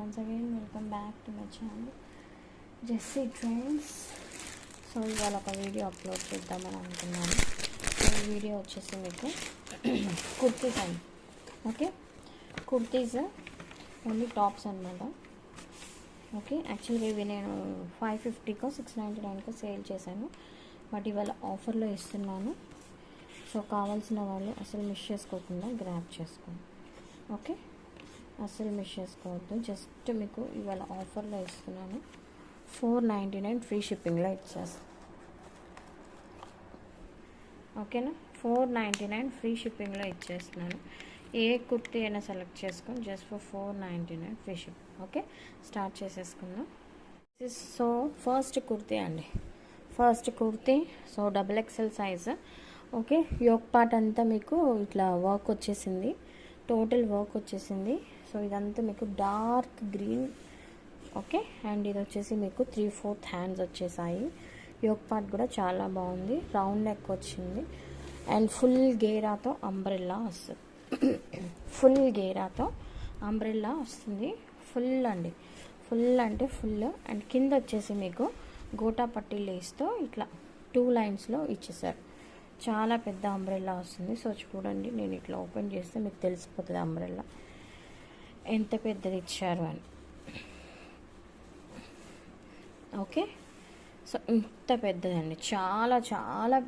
once again welcome back to my channel Jessie Trends. So ఇవాళ ఒక video upload చేద్దామని అనుకున్నాను. ఈ వీడియో వచ్చేసి మీకు కుర్తీస్ అండి. ఓకే, కుర్తీస్ ఓన్లీ టాప్స్ అనమాట. ఓకే, యాక్చువల్గా ఇవి నేను 550కో 699కో సేల్ చేశాను, బట్ ఇవాళ ఆఫర్లో ఇస్తున్నాను. సో కావాల్సిన వాళ్ళు అసలు మిస్ చేసుకోకుండా గ్రాబ్ చేసుకోండి. ఓకే, అసలు మిస్ చేసుకోవద్దు. జస్ట్ మీకు ఇవాళ ఆఫర్లో ఇస్తున్నాను. 499 ఫ్రీ షిప్పింగ్లో ఇచ్చేస్తాను. ఓకేనా, 499 ఫ్రీ షిప్పింగ్లో ఇచ్చేస్తున్నాను. ఏ కుర్తీ అయినా సెలెక్ట్ చేసుకొని just for 499 free shipping. Okay, start చేసేసుకుందాం. సో ఫస్ట్ కుర్తీ అండి, first kurti. So XXL size. Okay, yoke part అంతా మీకు ఇట్లా వర్క్ వచ్చేసింది, టోటల్ వర్క్ వచ్చేసింది. సో ఇదంతా మీకు డార్క్ గ్రీన్. ఓకే, అండ్ ఇది వచ్చేసి మీకు 3/4 హ్యాండ్స్ వచ్చేసాయి. యోక్ పార్ట్ కూడా చాలా బాగుంది, రౌండ్ నెక్ వచ్చింది. అండ్ ఫుల్ గేరాతో అంబ్రెల్లా వస్తుంది. ఫుల్ గేరాతో అంబ్రెల్లా వస్తుంది. ఫుల్ అండి, ఫుల్ అంటే ఫుల్. అండ్ కింద వచ్చేసి మీకు గోటా పట్టీ లేస్తో ఇట్లా 2 లైన్స్లో ఇచ్చేసారు. చాలా పెద్ద అంబ్రెల్లా వస్తుంది. సో చూడండి, నేను ఇట్లా ఓపెన్ చేస్తే మీకు తెలిసిపోతుంది అంబ్రెల్లా ఎంత పెద్దది ఇచ్చారు అని. ఓకే, సో ఇంత పెద్దదండి, చాలా చాలా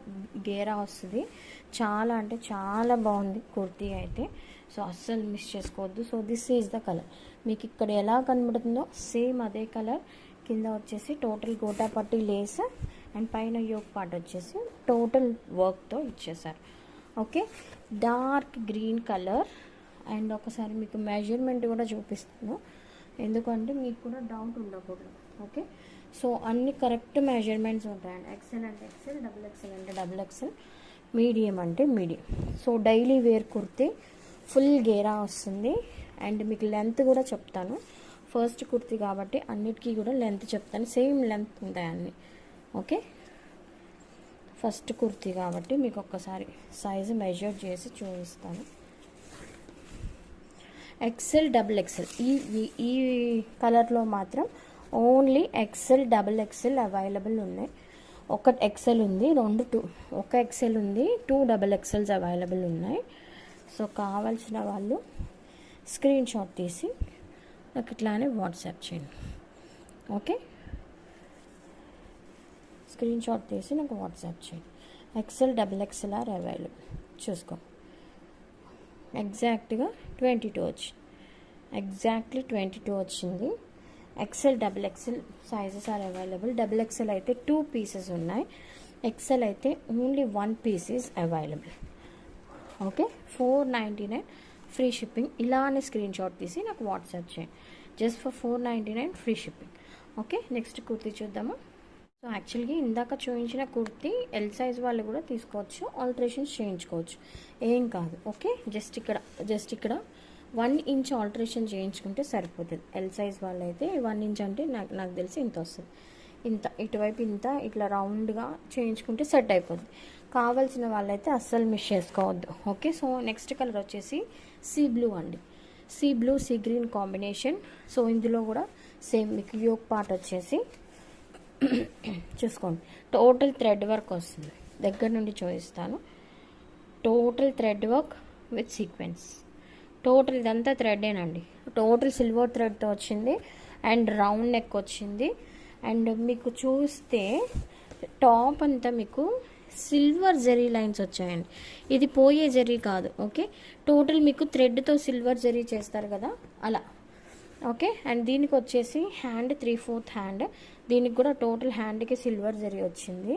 గేరా వస్తుంది. చాలా అంటే చాలా బాగుంది కుర్తీ అయితే. సో అస్సలు మిస్ చేసుకోవద్దు. So this is the colour. మీకు ఇక్కడ ఎలా కనబడుతుందో సేమ్ అదే కలర్. కింద వచ్చేసి టోటల్ గోటా పట్టీ లేస్ అండ్ పైన యోక్ పార్ట్ వచ్చేసి టోటల్ వర్క్తో ఇచ్చేసారు. Okay, dark green colour. And ఒకసారి మీకు మెజర్మెంట్ కూడా చూపిస్తాను, ఎందుకంటే మీకు కూడా డౌట్ ఉండకూడదు. ఓకే, సో అన్ని కరెక్ట్ మెజర్మెంట్స్ ఉంటాయండి. XL అంటే XL, XXL అంటే XXL, మీడియం అంటే medium. So daily wear kurti, full గేరా వస్తుంది. అండ్ మీకు లెంత్ కూడా చెప్తాను. ఫస్ట్ కుర్తీ కాబట్టి అన్నిటికీ కూడా లెంత్ చెప్తాను, సేమ్ లెంత్ ఉంటాయి అన్నీ. ఓకే, ఫస్ట్ కుర్తీ కాబట్టి మీకు ఒక్కసారి సైజు మెజర్ చేసి చూపిస్తాను. XL, XXL ఈ కలర్లో మాత్రం ఓన్లీ XL, XXL అవైలబుల్ ఉన్నాయి. ఒక XL ఉంది, 2 ఒక XL ఉంది, 2 XXLs అవైలబుల్ ఉన్నాయి. సో కావాల్సిన వాళ్ళు స్క్రీన్ షాట్ తీసి నాకు ఇట్లానే వాట్సాప్ చేయండి. ఓకే, స్క్రీన్ షాట్ తీసి నాకు వాట్సాప్ చేయండి. XL, XXL are available. చూసుకో, ఎగ్జాక్ట్గా 22 వచ్చింది. ఎగ్జాక్ట్లీ 22 వచ్చింది. XL, XXL sizes are available. XXL అయితే 2 పీసెస్ ఉన్నాయి. XL అయితే only 1 piece is available. Okay, 499 free shipping. ఇలానే స్క్రీన్ షాట్ తీసి నాకు వాట్సాప్ చేయండి. Just for 499 free shipping. Okay, next kurti చూద్దాము. సో యాక్చువల్గా ఇందాక చూపించిన కుర్తీ L సైజ్ వాళ్ళు కూడా తీసుకోవచ్చు, ఆల్టరేషన్స్ చేయించుకోవచ్చు, ఏం కాదు. ఓకే, జస్ట్ ఇక్కడ 1 ఇంచ్ ఆల్టరేషన్ చేయించుకుంటే సరిపోతుంది. L సైజ్ వాళ్ళు అయితే 1 ఇంచ్ అంటే నాకు తెలిసి ఇంత వస్తుంది. ఇంత ఇటువైపు ఇంత ఇట్లా రౌండ్గా చేయించుకుంటే సెట్ అయిపోతుంది. కావాల్సిన వాళ్ళైతే అస్సలు మిస్ చేసుకోవద్దు. ఓకే, సో నెక్స్ట్ కలర్ వచ్చేసి సీ బ్లూ అండి. Sea blue, sea green combination. So ఇందులో కూడా సేమ్ మీకు యోక్ పార్ట్ వచ్చేసి చూసుకోండి, టోటల్ థ్రెడ్ వర్క్ వస్తుంది. దగ్గర నుండి చూపిస్తాను. Total thread work with sequence. Total ఇదంతా థ్రెడ్డేనండి. టోటల్ సిల్వర్ థ్రెడ్తో వచ్చింది అండ్ రౌండ్ నెక్ వచ్చింది. అండ్ మీకు చూస్తే టాప్ అంతా మీకు సిల్వర్ జరీ లైన్స్ వచ్చాయండి. ఇది పోయే జరీ కాదు. ఓకే, టోటల్ మీకు థ్రెడ్తో సిల్వర్ జరీ చేస్తారు కదా, అలా. ఓకే, అండ్ దీనికి వచ్చేసి హ్యాండ్ 3/4 హ్యాండ్. దీనికి కూడా టోటల్ హ్యాండ్కి సిల్వర్ జరీ వచ్చింది.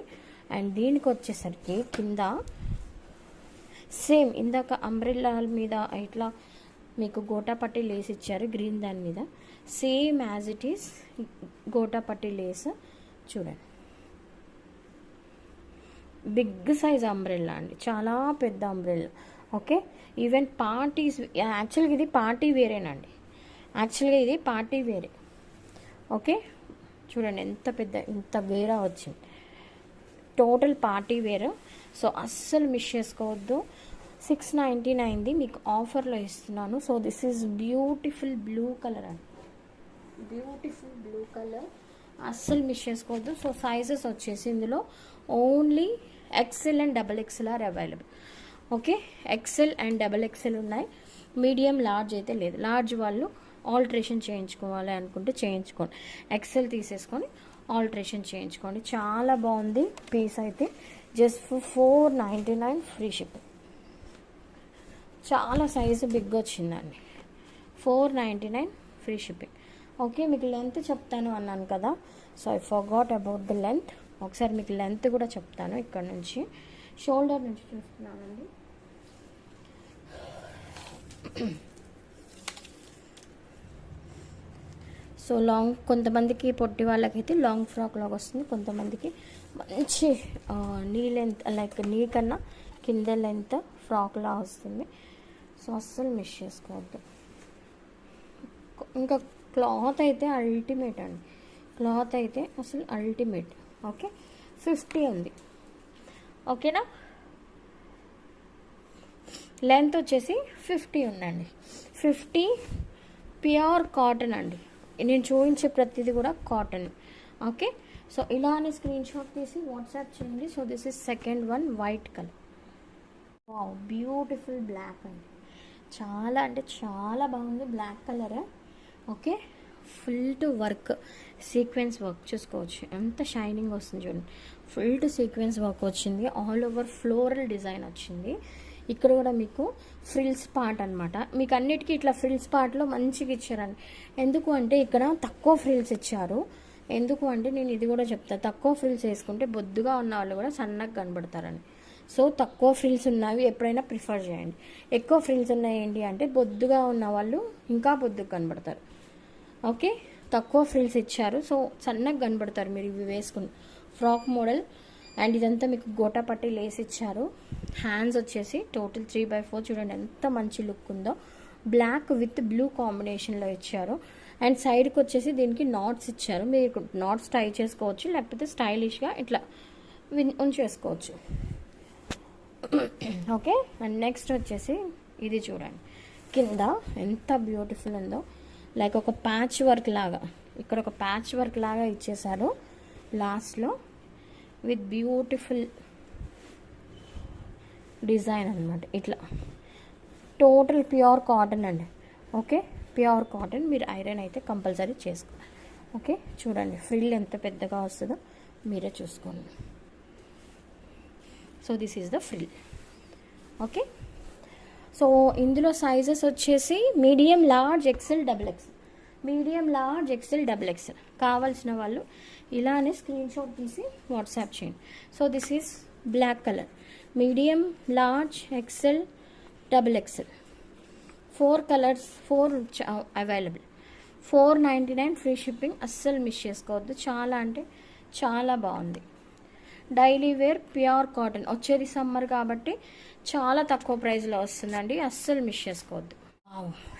అండ్ దీనికి వచ్చేసరికి కింద సేమ్ ఇందాక అంబ్రెల్లా మీద ఇట్లా మీకు గోటా పట్టీ లేస్ ఇచ్చారు గ్రీన్, దాని మీద same as it is gota పట్టీ లేస్. చూడండి, బిగ్ సైజ్ అంబ్రెల్లా అండి, చాలా పెద్ద అంబ్రెల్లా. ఓకే, ఈవెన్ పార్టీస్, యాక్చువల్గా ఇది పార్టీ వేరేనండి. యాక్చువల్గా ఇది పార్టీ వేరే. ఓకే, చూడండి ఎంత పెద్ద, ఇంత గేరా వచ్చింది. Total party wear. సో అస్సలు మిస్ చేసుకోవద్దు. 699ది మీకు ఆఫర్లో ఇస్తున్నాను. So this is beautiful blue colour అండి. బ్యూటిఫుల్ బ్లూ కలర్, అస్సలు మిస్ చేసుకోవద్దు. సో సైజెస్ వచ్చేసి ఇందులో only XL and double XL are available. Okay, XL and double XL ఉన్నాయి, మీడియం లార్జ్ అయితే లేదు. లార్జ్ వాళ్ళు ఆల్టరేషన్ చేయించుకోవాలి అనుకుంటే చేయించుకోండి, ఎక్సెల్ తీసేసుకొని ఆల్టరేషన్ చేయించుకోండి. చాలా బాగుంది పీస్ అయితే, జస్ట్ ఫర్ 499 ఫ్రీ షిప్పింగ్. చాలా సైజు బిగ్ వచ్చిందండి, 499 ఫ్రీ షిప్పింగ్. ఓకే, మీకు లెంత్ చెప్తాను అన్నాను కదా, so I forgot about the length. ఒకసారి మీకు లెంత్ కూడా చెప్తాను. ఇక్కడ నుంచి షోల్డర్ నుంచి చూస్తున్నానండి. సో లాంగ్, కొంతమందికి పొట్టి వాళ్ళకైతే లాంగ్ ఫ్రాక్ లాగా వస్తుంది, కొంతమందికి మంచి నీ లెంత్ లైక్ నీ కన్నా కింద లెంత్ ఫ్రాక్ లా వస్తుంది. సో అస్సలు మిస్ చేసుకోవద్దు. ఇంకా క్లాత్ అయితే అల్టిమేట్ అండి, క్లాత్ అయితే అసలు అల్టిమేట్. ఓకే, 50 ఉంది. ఓకేనా, లెంత్ వచ్చేసి 50 ఉందండి. 50 ప్యూర్ కాటన్ అండి. నేను చూపించే ప్రతిదీ కూడా కాటన్. ఓకే, సో ఇలానే స్క్రీన్ షాట్ తీసి వాట్సాప్ చేయండి. So this is second one, white colour. Wow, beautiful black అండి. చాలా అంటే చాలా బాగుంది black colour. Okay, full to work, sequence work చూసుకోవచ్చు, ఎంత షైనింగ్ వస్తుంది చూడండి. ఫుల్ టు సీక్వెన్స్ వర్క్ వచ్చింది, ఆల్ ఓవర్ ఫ్లోరల్ డిజైన్ వచ్చింది. ఇక్కడ కూడా మీకు ఫ్రిల్స్ పార్ట్ అనమాట. మీకు అన్నిటికీ ఇట్లా ఫ్రిల్స్ పార్ట్లో మంచిగా ఇచ్చారండి. ఎందుకు అంటే ఇక్కడ తక్కువ ఫ్రిల్స్ ఇచ్చారు. ఎందుకు అంటే నేను ఇది కూడా చెప్తాను, తక్కువ ఫ్రిల్స్ వేసుకుంటే బొద్దుగా ఉన్న వాళ్ళు కూడా సన్నగా కనబడతారని. సో తక్కువ ఫ్రిల్స్ ఉన్నవి ఎప్పుడైనా ప్రిఫర్ చేయండి. ఎక్కువ ఫ్రిల్స్ ఉన్నాయి ఏంటి అంటే బొద్దుగా ఉన్న వాళ్ళు ఇంకా బొద్దుగా కనబడతారు. ఓకే, తక్కువ ఫ్రిల్స్ ఇచ్చారు, సో సన్నగా కనబడతారు మీరు ఇవి వేసుకుని. ఫ్రాక్ మోడల్ అండ్ ఇదంతా మీకు గోటా పట్టి లేస్ ఇచ్చారు. హ్యాండ్స్ వచ్చేసి టోటల్ 3/4 చూడండి ఎంత మంచి లుక్ ఉందో. బ్లాక్ విత్ బ్లూ కాంబినేషన్లో ఇచ్చారు. అండ్ సైడ్కి వచ్చేసి దీనికి నాట్స్ ఇచ్చారు. మీరు నాట్స్ టై చేసుకోవచ్చు, లేకపోతే స్టైలిష్గా ఇట్లా ఉంచేసుకోవచ్చు. ఓకే, అండ్ నెక్స్ట్ వచ్చేసి ఇది చూడండి, కింద ఎంత బ్యూటిఫుల్ ఉందో. లైక్ ఒక ప్యాచ్ వర్క్ లాగా, ఇక్కడ ఒక ప్యాచ్ వర్క్ లాగా ఇచ్చేసారు లాస్ట్లో విత్ బ్యూటిఫుల్ డిజైన్ అనమాట. ఇట్లా టోటల్ ప్యూర్ కాటన్ అండి. Okay, pure cotton. మీరు ఐరన్ అయితే కంపల్సరీ చేసుకో. ఓకే, చూడండి ఫ్రిల్ ఎంత పెద్దగా వస్తుందో మీరే చూసుకోండి. So this is the frill. Okay, so ఇందులో సైజెస్ వచ్చేసి medium, large, XL, double XL. Medium, large, XL, double XL. కావాల్సిన వాళ్ళు ఇలానే స్క్రీన్ షాట్ తీసి వాట్సాప్ చేయండి. So this is black colour, medium, large, XL, double XL. 4 colours, 4 available. 499 free shipping. అస్సలు miss చేసుకోవద్దు, చాలా అంటే చాలా బాగుంది. Daily wear pure cotton. వచ్చేది సమ్మర్ కాబట్టి చాలా తక్కువ ప్రైస్లో వస్తుందండి, అస్సలు మిస్ చేసుకోవద్దు.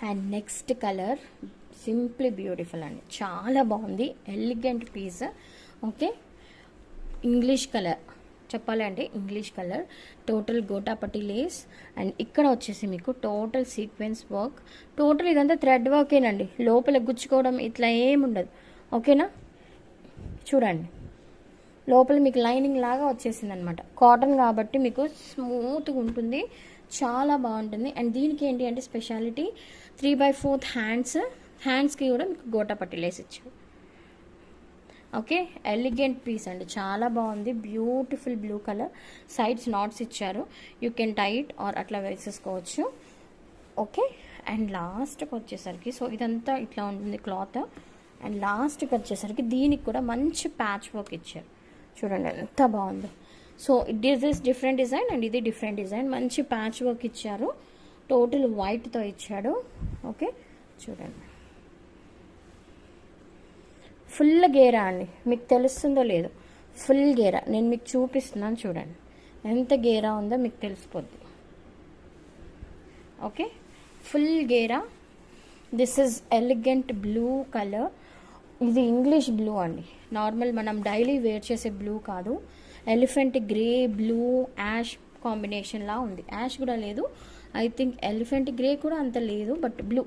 And next colour simply beautiful అండి, చాలా బాగుంది, elegant piece. Okay, English colour చెప్పాలంటే English colour, total gotapatti lace. And ఇక్కడ వచ్చేసి మీకు టోటల్ సీక్వెన్స్ వర్క్. టోటల్ ఇదంతా థ్రెడ్ వర్కేనండి, లోపల గుచ్చుకోవడం ఇట్లా ఏముండదు. ఓకేనా, చూడండి లోపల మీకు లైనింగ్ లాగా వచ్చేసింది అనమాట. కాటన్ కాబట్టి మీకు స్మూత్గా ఉంటుంది, చాలా బాగుంటుంది. అండ్ దీనికి ఏంటి అంటే స్పెషాలిటీ 3/4 హ్యాండ్స్కి కూడా మీకు గోటాపట్టి లేస్ ఇచ్చారు. ఓకే, ఎలిగెంట్ పీస్ అండి, చాలా బాగుంది. Beautiful blue colour, sides knots ఇచ్చారు. You can tie it or అట్లా వేసేసుకోవచ్చు. ఓకే, అండ్ లాస్ట్కి వచ్చేసరికి సో ఇదంతా ఇట్లా ఉంటుంది క్లాత్. అండ్ లాస్ట్కి వచ్చేసరికి దీనికి కూడా మంచి ప్యాచ్ వర్క్ ఇచ్చారు. చూడండి ఎంత బాగుందో. So this is different design and ఇది డిఫరెంట్ డిజైన్. మంచి ప్యాచ్ వర్క్ ఇచ్చారు, టోటల్ వైట్తో ఇచ్చాడు. ఓకే, చూడండి ఫుల్ గేరా అండి, మీకు తెలుస్తుందో లేదో, ఫుల్ గేరా. నేను మీకు చూపిస్తున్నాను చూడండి ఎంత గేరా ఉందో మీకు తెలిసిపోద్ది. ఓకే, ఫుల్ గేరా. This is elegant blue colour. ఇది ఇంగ్లీష్ బ్లూ అండి, నార్మల్ మనం డైలీ వేర్ చేసే బ్లూ కాదు. ఎలిఫెంట్ గ్రే, బ్లూ, యాష్ కాంబినేషన్లా ఉంది. యాష్ కూడా లేదు, ఐ థింక్ ఎలిఫెంట్ గ్రే కూడా అంత లేదు, but blue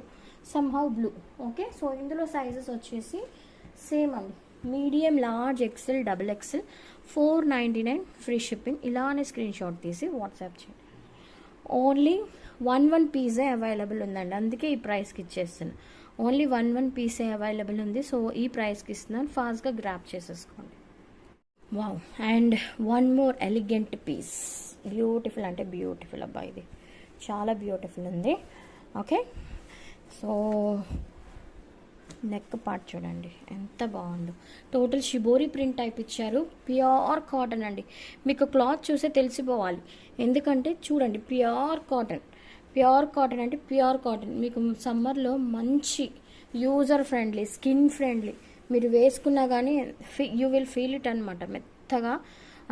somehow blue. Okay, so ఇందులో సైజెస్ వచ్చేసి సేమ్ అండి, medium, large, XL, double XL, 499 free shipping. ఇలానే స్క్రీన్ షాట్ తీసి వాట్సాప్ చేయండి. ఓన్లీ వన్ పీసే అవైలబుల్ ఉందండి, అందుకే ఈ ప్రైస్కి ఇచ్చేస్తాను. ఓన్లీ వన్ పీసే అవైలబుల్ ఉంది, సో ఈ ప్రైస్కి ఇస్తున్నాను, ఫాస్ట్గా గ్రాప్ చేసేసుకోండి. Wow, and one more elegant piece, beautiful అంటే బ్యూటిఫుల్ అబ్బా, ఇది చాలా బ్యూటిఫుల్ ఉంది. ఓకే, సో నెక్ పార్ట్ చూడండి ఎంత బాగుందో, టోటల్ షిబోరి ప్రింట్ టైప్ ఇచ్చారు, ప్యూర్ కాటన్ అండి. మీకు క్లాత్ చూసే తెలిసిపోవాలి, ఎందుకంటే చూడండి ప్యూర్ కాటన్. ప్యూర్ కాటన్ అంటే ప్యూర్ కాటన్, మీకు సమ్మర్లో మంచి యూజర్ ఫ్రెండ్లీ, స్కిన్ ఫ్రెండ్లీ, మీరు వేసుకున్నా కానీ యూ విల్ ఫీల్ ఇట్ అనమాట, మెత్తగా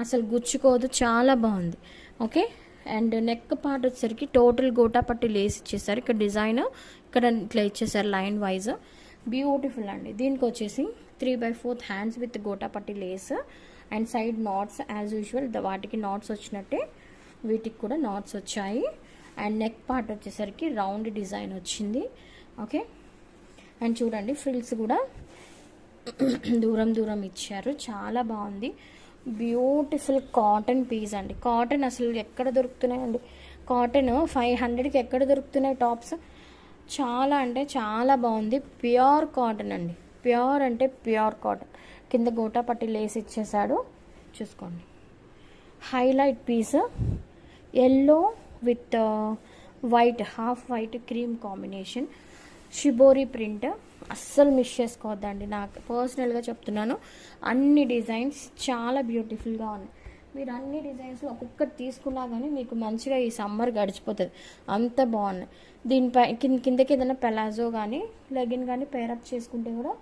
అసలు గుచ్చుకోదు, చాలా బాగుంది. ఓకే, అండ్ నెక్ పార్ట్ వచ్చేసరికి టోటల్ గోటా పట్టి లేస్ ఇచ్చేసారు, ఇక్కడ డిజైన్ ఇక్కడ ఇట్లా ఇచ్చేసారు లైన్ వైజ్, బ్యూటిఫుల్ అండి. దీనికి వచ్చేసి 3/4 hands with gota patti lace and side knots as usual, వాటికి నాట్స్ వచ్చినట్టే వీటికి కూడా నాట్స్ వచ్చాయి. అండ్ నెక్ పార్ట్ వచ్చేసరికి రౌండ్ డిజైన్ వచ్చింది. ఓకే, అండ్ చూడండి ఫ్రిల్స్ కూడా దూరం దూరం ఇచ్చారు, చాలా బాగుంది. బ్యూటిఫుల్ కాటన్ పీస్ అండి. కాటన్ అసలు ఎక్కడ దొరుకుతున్నాయండి, కాటన్ 500కి ఎక్కడ దొరుకుతున్నాయి టాప్స్. చాలా అంటే చాలా బాగుంది, ప్యూర్ కాటన్ అండి, ప్యూర్ అంటే ప్యూర్ కాటన్. కింద గోటా పట్టి లేస్ ఇచ్చేసాడు, చూసుకోండి. Highlight piece yellow with white, half white cream combination, shibori print, అస్సలు మిస్ చేసుకోవద్దండి. నాకు పర్సనల్గా చెప్తున్నాను, అన్ని డిజైన్స్ చాలా బ్యూటిఫుల్గా ఉన్నాయి. మీరు అన్ని డిజైన్స్లో ఒక్కొక్కటి తీసుకున్నా కానీ మీకు మంచిగా ఈ సమ్మర్ గడిచిపోతుంది, అంత బాగున్నాయి. దీనిపై కిందకి ఏదైనా పెలాజో కానీ లెగిన్ కానీ పేరప్ చేసుకుంటే కూడా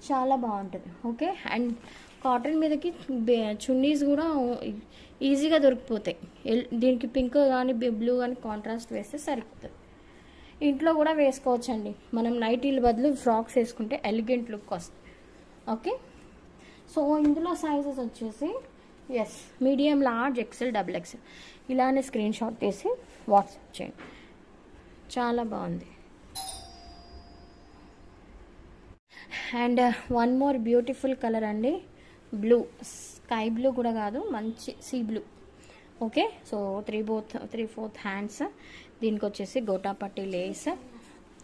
చాలా బాగుంటుంది. ఓకే, అండ్ కాటన్ మీదకి చున్నీస్ కూడా ఈజీగా దొరికిపోతాయి. దీనికి పింక్ కానీ బ్లూ కానీ కాంట్రాస్ట్ వేస్తే సరిపోతుంది. ఇంట్లో కూడా వేసుకోవచ్చండి, మనం నైటీల బదులు ఫ్రాక్స్ వేసుకుంటే ఎలిగెంట్ లుక్ వస్తుంది. ఓకే, సో ఇందులో సైజెస్ వచ్చేసి S, medium, large, XL, double XL. ఇలానే స్క్రీన్ షాట్ తీసి వాట్సాప్ చేయండి, చాలా బాగుంది. And one more beautiful colour అండి, బ్లూ, స్కై బ్లూ కూడా కాదు, మంచి sea blue. Okay, so 3/4 hands, దీనికి వచ్చేసి gota patti lace.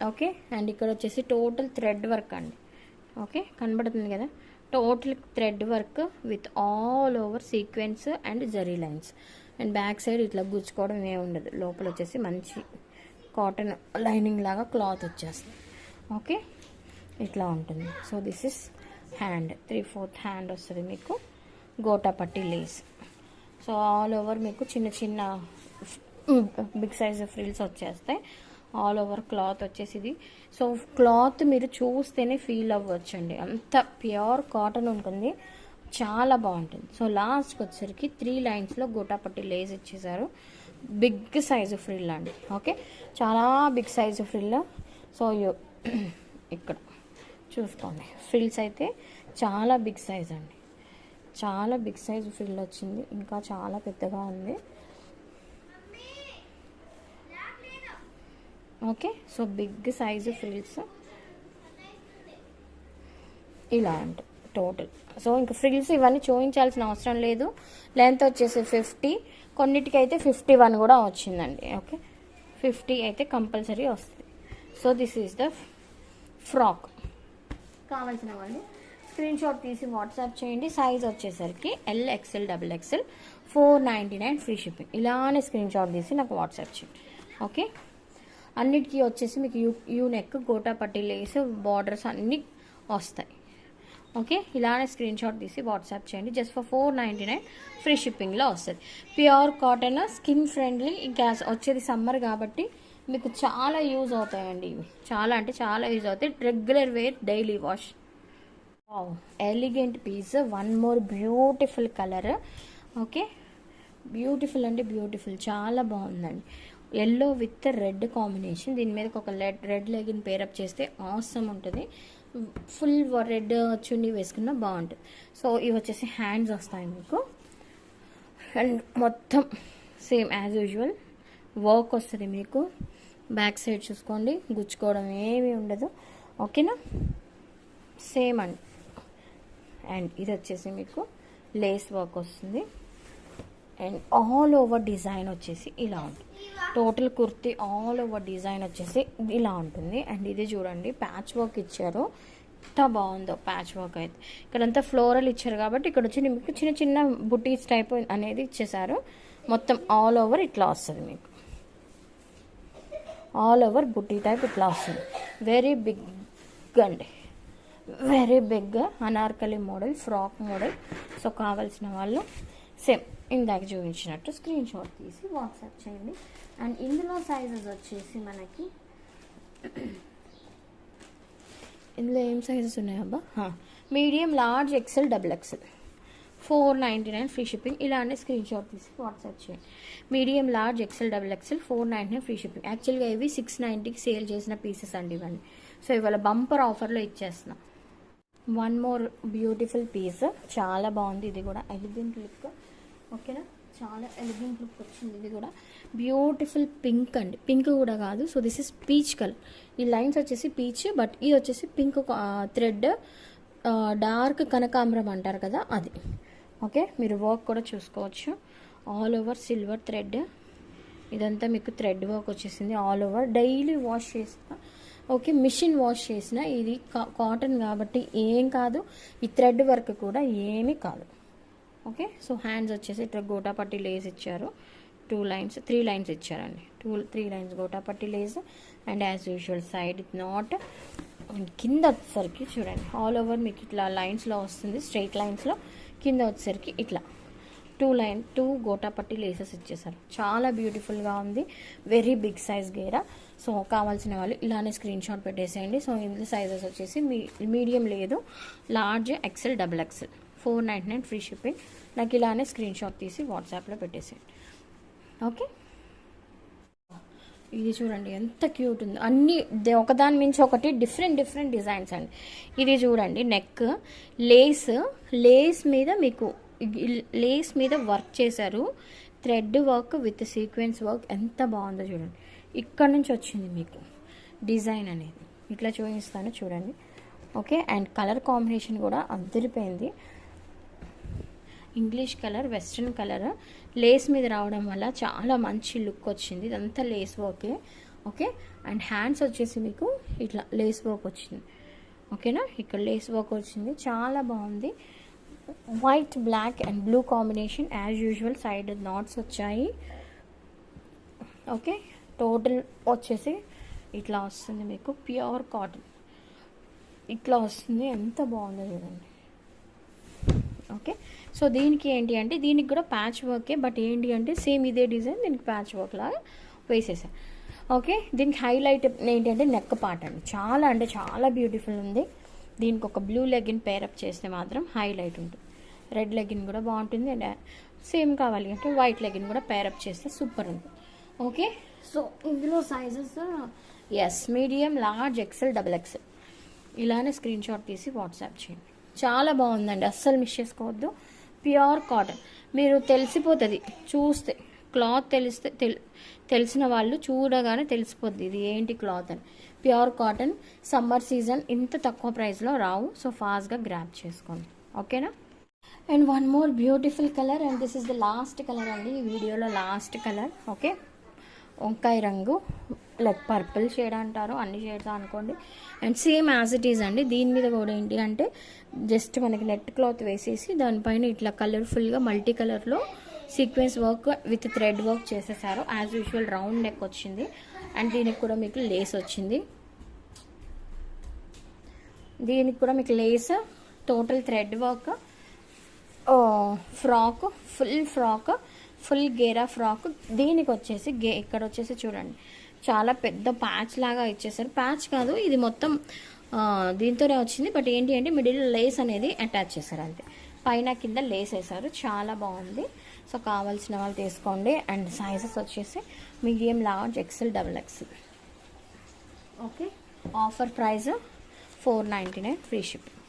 Okay, and ఇక్కడ వచ్చేసి టోటల్ థ్రెడ్ వర్క్ అండి. ఓకే, కనబడుతుంది కదా, total thread work with all over sequence and zari lines. And back side ఇట్లా గుచ్చుకోవడం ఏమి ఉండదు, లోపల వచ్చేసి మంచి కాటన్ లైనింగ్ లాగా క్లాత్ వచ్చేస్తుంది. ఓకే, ఇట్లా ఉంటుంది. So this is hand, 3/4 hand వస్తుంది మీకు, gota patti Lay's. So all over మీకు చిన్న చిన్న బిగ్ సైజ్ ఫ్రిల్స్ వచ్చేస్తాయి, ఆల్ ఓవర్ క్లాత్ వచ్చేసి ఇది. సో క్లాత్ మీరు చూస్తేనే ఫీల్ అవ్వచ్చండి, అంత ప్యూర్ కాటన్ ఉంటుంది, చాలా బాగుంటుంది. సో లాస్ట్కి వచ్చేసరికి 3 లైన్స్లో గోటా పట్టి లేస్ ఇచ్చేసారు, బిగ్ సైజు ఫ్రిల్ అండి. ఓకే, చాలా బిగ్ సైజు ఫ్రిల్. సో ఇక్కడ చూసుకోండి, ఫ్రిల్స్ అయితే చాలా బిగ్ సైజ్ అండి, చాలా బిగ్ సైజు ఫ్రిల్ వచ్చింది, ఇంకా చాలా పెద్దగా ఉంది. Okay, so big size frills ఇలా ఉంటాయి టోటల్. సో ఇంకా ఫ్రిల్స్ ఇవన్నీ చూపించాల్సిన అవసరం లేదు. లెంత్ వచ్చేసి 50, కొన్నిటికైతే 51 కూడా వచ్చిందండి. ఓకే, 50 అయితే కంపల్సరీ వస్తుంది. So this is the frock. కావాల్సిన వాళ్ళు స్క్రీన్ షాట్ తీసి వాట్సాప్ చేయండి. సైజ్ వచ్చేసరికి LXL, XXL, 499 ఫ్రీ షిప్పింగ్. ఇలానే స్క్రీన్ షాట్ తీసి నాకు వాట్సాప్ చేయండి. ఓకే, అన్నిటికీ వచ్చేసి మీకు U neck, gota patti Lay's, borders అన్నీ వస్తాయి. ఓకే, ఇలానే స్క్రీన్ షాట్ తీసి వాట్సాప్ చేయండి. జస్ట్ ఫర్ 499 ఫ్రీ షిప్పింగ్లో వస్తుంది. ప్యూర్ కాటన్, స్కిన్ ఫ్రెండ్లీ, ఇంకా వచ్చేది సమ్మర్ కాబట్టి మీకు చాలా యూజ్ అవుతాయండి ఇవి, చాలా అంటే చాలా యూజ్ అవుతాయి, regular wear, daily wash. Elegant piece, one more beautiful colour. Okay, beautiful అంటే బ్యూటిఫుల్, చాలా బాగుందండి. ఎల్లో విత్ రెడ్ కాంబినేషన్, దీని మీద ఒక రెడ్ లెగిన్ పేరప్ చేస్తే ఆసమ్ ఉంటుంది. ఫుల్ రెడ్ చున్నీ వేసుకున్నా బాగుంటుంది. సో ఇవి వచ్చేసి హ్యాండ్స్ వస్తాయి మీకు, అండ్ మొత్తం సేమ్ యాజ్ యూజువల్ వర్క్ వస్తుంది మీకు. బ్యాక్ సైడ్ చూసుకోండి, గుచ్చుకోవడం ఏమీ ఉండదు. ఓకేనా, సేమ్ అండి. అండ్ ఇది వచ్చేసి మీకు లేస్ వర్క్ వస్తుంది. అండ్ ఆల్ ఓవర్ డిజైన్ వచ్చేసి ఇలా ఉంటుంది. Total kurti all over design వచ్చేసి ఇలా ఉంటుంది. అండ్ ఇది చూడండి, ప్యాచ్ వర్క్ ఇచ్చారు, ఎంత బాగుందో ప్యాచ్ వర్క్ అయితే. ఇక్కడంతా ఫ్లోరల్ ఇచ్చారు కాబట్టి ఇక్కడ వచ్చి మీకు చిన్న చిన్న బుటీస్ టైప్ అనేది ఇచ్చేసారు. మొత్తం ఆల్ ఓవర్ ఇట్లా వస్తుంది మీకు, ఆల్ ఓవర్ బుటీ టైప్ ఇట్లా వస్తుంది. వెరీ బిగ్ అండి, very big Anarkali model, frock model. So కావాల్సిన వాళ్ళు సేమ్ ఇందాక చూపించినట్టు స్క్రీన్ షాట్ తీసి వాట్సాప్ చేయండి. అండ్ ఇందులో సైజెస్ వచ్చేసి మనకి ఇందులో ఏం సైజెస్ ఉన్నాయబ్బా, medium, large, XL, double XL. 499 free shipping. ఇలానే స్క్రీన్ షాట్ తీసి వాట్సాప్ చేయండి. Medium, large, XL, double XL, 499 free shipping. యాక్చువల్గా ఇవి 690కి సేల్ చేసిన పీసెస్ అండి ఇవన్నీ. సో ఇవాళ బంపర్ ఆఫర్లో ఇచ్చేస్తున్నా. వన్ మోర్ బ్యూటిఫుల్ పీస్, చాలా బాగుంది. ఇది కూడా ఎలిగెంట్ లుక్. ఓకేనా, చాలా ఎలిగెంట్ లుక్ వచ్చింది. ఇది కూడా బ్యూటిఫుల్ పింక్ అండి, పింక్ కూడా కాదు. So this is peach colour. ఈ లైన్స్ వచ్చేసి పీచ్, బట్ ఇది వచ్చేసి పింక్ థ్రెడ్, డార్క్ కనకాంబరం అంటారు కదా అది. ఓకే, మీరు వర్క్ కూడా చూసుకోవచ్చు. ఆల్ ఓవర్ సిల్వర్ థ్రెడ్, ఇదంతా మీకు థ్రెడ్ వర్క్ వచ్చేసింది ఆల్ ఓవర్. డైలీ వాష్ చేసిన, ఓకే, మిషన్ వాష్ చేసిన, ఇది కాటన్ కాబట్టి ఏం కాదు. ఈ థ్రెడ్ వర్క్ కూడా ఏమీ కాదు. ఓకే, సో హ్యాండ్స్ వచ్చేసి ఇట్లా గోటాపట్టి లేస్ ఇచ్చారు. 3 లైన్స్ ఇచ్చారండి. 3 lines gota patti lace. And as usual side it knot. కింద వచ్చేసరికి చూడండి, ఆల్ ఓవర్ మీకు ఇట్లా లైన్స్లో వస్తుంది, స్ట్రైట్ లైన్స్లో. కింద వచ్చేసరికి ఇట్లా 2 గోటాపట్టి లేసెస్ ఇచ్చేసారు. చాలా బ్యూటిఫుల్గా ఉంది, వెరీ బిగ్ సైజ్ గేరా. సో కావాల్సిన వాళ్ళు ఇలానే స్క్రీన్ షాట్ పెట్టేసేయండి. సో ఇందులో సైజెస్ వచ్చేసి మీడియం లేదు, large, XL, double XL. 499 free shipping. నాకు ఇలానే స్క్రీన్ షాట్ తీసి వాట్సాప్లో పెట్టేసేయండి. ఓకే, ఇది చూడండి ఎంత క్యూట్ ఉంది. అన్ని ఒకదాని మించి ఒకటి డిఫరెంట్ డిజైన్స్ అండి. ఇది చూడండి, నెక్ లేస్ మీద మీకు లేస్ మీద వర్క్ చేశారు. Thread work with sequence work, ఎంత బాగుందో చూడండి. ఇక్కడ నుంచి వచ్చింది మీకు డిజైన్ అనేది. ఇట్లా చూపిస్తాను చూడండి. ఓకే, అండ్ కలర్ కాంబినేషన్ కూడా అదిరిపోయింది. English colour, western colour Lay's మీద రావడం వల్ల చాలా మంచి లుక్ వచ్చింది. ఇదంతా లేస్ వర్కే. ఓకే, అండ్ హ్యాండ్స్ వచ్చేసి మీకు ఇట్లా లేస్ వర్క్ వచ్చింది. ఓకేనా, ఇక్కడ లేస్ వర్క్ వచ్చింది, చాలా బాగుంది. White, black and blue combination as usual. Side knots వచ్చాయి. ఓకే, టోటల్ వచ్చేసి ఇట్లా వస్తుంది మీకు, ప్యూర్ కాటన్ ఇట్లా వస్తుంది. ఎంత బాగుందో చూడండి. ఓకే, సో దీనికి ఏంటి అంటే దీనికి కూడా ప్యాచ్ వర్కే, బట్ ఏంటి అంటే సేమ్ ఇదే డిజైన్ దీనికి ప్యాచ్ వర్క్ లాగా వేసేసాను. ఓకే, దీనికి హైలైట్ ఏంటి అంటే నెక్ పార్ట్ అండి. చాలా అంటే చాలా బ్యూటిఫుల్ ఉంది. దీనికి ఒక బ్లూ లెగిన్ పేరప్ చేస్తే మాత్రం హైలైట్ ఉంటుంది. రెడ్ లెగిన్ కూడా బాగుంటుంది. అండ్ సేమ్ కావాలి అంటే వైట్ లెగిన్ కూడా పేరప్ చేస్తే సూపర్ ఉంటుంది. ఓకే, సో ఇందులో sizes medium, large, XL, double XL. ఇలానే స్క్రీన్ షాట్ తీసి వాట్సాప్ చేయండి. చాలా బాగుందండి, అస్సలు మిస్ చేసుకోవద్దు. ప్యూర్ కాటన్, మీరు తెలిసిపోతుంది చూస్తే. క్లాత్ తెలిసిన వాళ్ళు చూడగానే తెలిసిపోద్ది ఇది ఏంటి క్లాత్ అని. ప్యూర్ కాటన్, సమ్మర్ సీజన్ ఇంత తక్కువ ప్రైస్లో రావు. సో ఫాస్ట్గా గ్రాబ్ చేసుకోండి. ఓకేనా, and one more beautiful colour. And this is the last colour అండి ఈ వీడియోలో, లాస్ట్ కలర్. ఓకే, వంకాయ రంగు, లైక్ పర్పుల్ షేడ్ అంటారు, అన్ని షేడ్స్ అనుకోండి. And same as it is అండి. దీని మీద కూడా ఏంటి అంటే జస్ట్ మనకి నెట్ క్లాత్ వేసేసి దానిపైన ఇట్లా కలర్ఫుల్గా మల్టీ కలర్లో sequence work with thread work చేసేసారు. యాజ్ యూజువల్ రౌండ్ నెక్ వచ్చింది. అండ్ దీనికి కూడా మీకు లేస్ వచ్చింది. దీనికి కూడా మీకు lace, total thread work, frock, full గేరా ఫ్రాక్. దీనికి వచ్చేసి ఇక్కడ వచ్చేసి చూడండి, చాలా పెద్ద ప్యాచ్ లాగా ఇచ్చేసారు. ప్యాచ్ కాదు, ఇది మొత్తం దీంతోనే వచ్చింది. బట్ ఏంటి అంటే మిడిల్ లేస్ అనేది అటాచ్ చేశారు అంతే. పైన కింద లేస్ వేసారు, చాలా బాగుంది. సో కావాల్సిన వాళ్ళు తీసుకోండి. అండ్ సైజెస్ వచ్చేసి medium, large, XL, double XL. Okay, offer price 499 free shipping.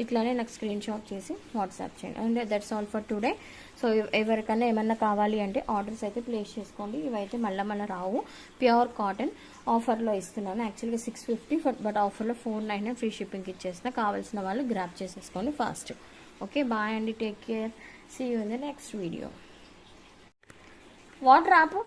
ఇట్లానే నాకు స్క్రీన్ షాట్ చేసి వాట్సాప్ చేయండి. And that's all for today. So ఎవరికైనా ఏమన్నా కావాలి అంటే ఆర్డర్స్ అయితే ప్లేస్ చేసుకోండి. ఇవైతే మళ్ళీ రావు, ప్యూర్ కాటన్ ఆఫర్లో ఇస్తున్నాను. యాక్చువల్గా 650 బట్ ఆఫర్లో 499 ఫ్రీ షిప్పింగ్కి ఇచ్చేసిన. కావాల్సిన వాళ్ళు గ్రాప్ చేసేసుకోండి ఫాస్ట్. ఓకే, బాయ్ అండి, take care, see you in the next video. Water ఆపు.